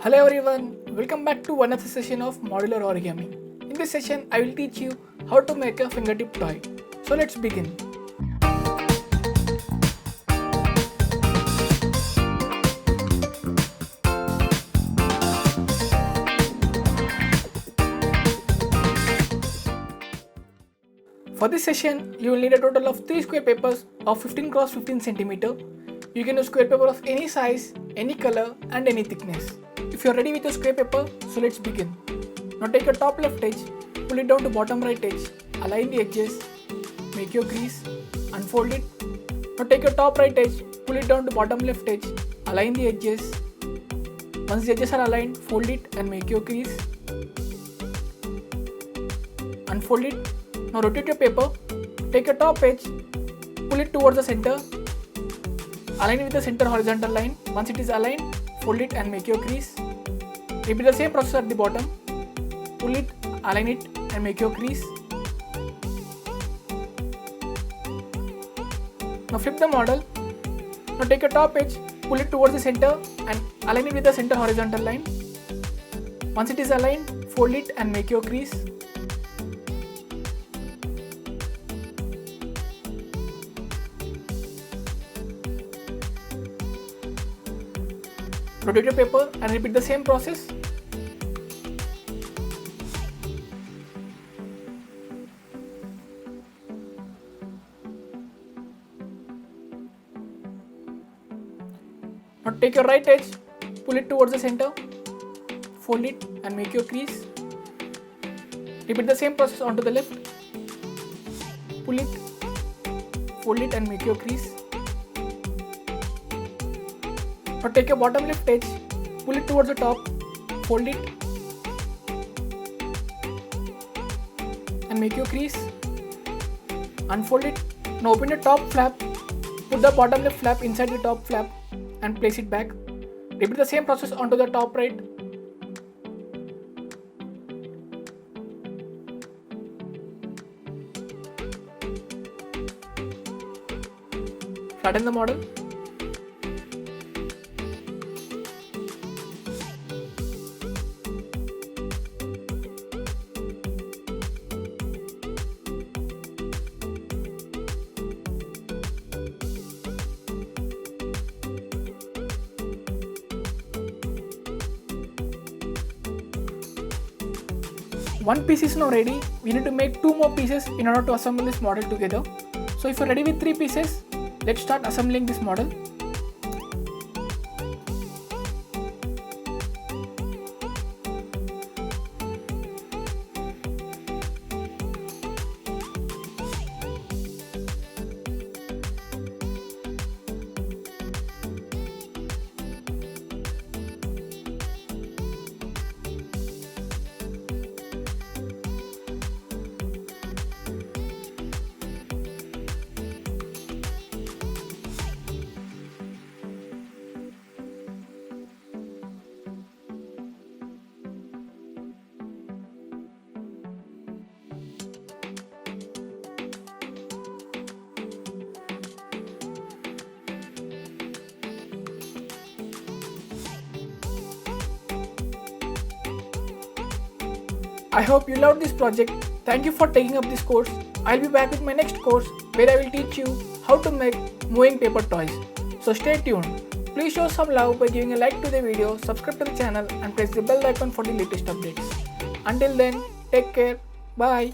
Hello everyone, welcome back to another session of modular origami. In this session, I will teach you how to make a fingertip toy. So let's begin. For this session, you will need a total of 3 square papers of 15 x 15 cm. You can use square paper of any size, any color and any thickness. If you are ready with your square paper, so let's begin. Now take your top left edge, pull it down to bottom right edge, align the edges, make your crease, unfold it. Now take your top right edge, pull it down to bottom left edge, align the edges. Once the edges are aligned, fold it and make your crease. Unfold it. Now rotate your paper, take your top edge, pull it towards the center, align it with the center horizontal line. Once it is aligned, fold it and make your crease. Repeat the same process at the bottom, pull it, align it and make your crease. Now flip the model. Now take your top edge, pull it towards the center and align it with the center horizontal line. Once it is aligned, fold it and make your crease. Rotate your paper and repeat the same process. Now take your right edge, pull it towards the center, fold it and make your crease. Repeat the same process onto the left. Pull it, fold it and make your crease. Now take your bottom left edge, pull it towards the top, fold it and make your crease. Unfold it. Now open your top flap, put the bottom left flap inside the top flap and place it back. Repeat the same process onto the top right. Flatten the model. One piece is now ready. We need to make 2 more pieces in order to assemble this model together. So if you're ready with 3 pieces, let's start assembling this model. I hope you loved this project. Thank you for taking up this course. I'll be back with my next course where I will teach you how to make moving paper toys. So stay tuned. Please show some love by giving a like to the video, subscribe to the channel and press the bell icon for the latest updates. Until then, take care. Bye.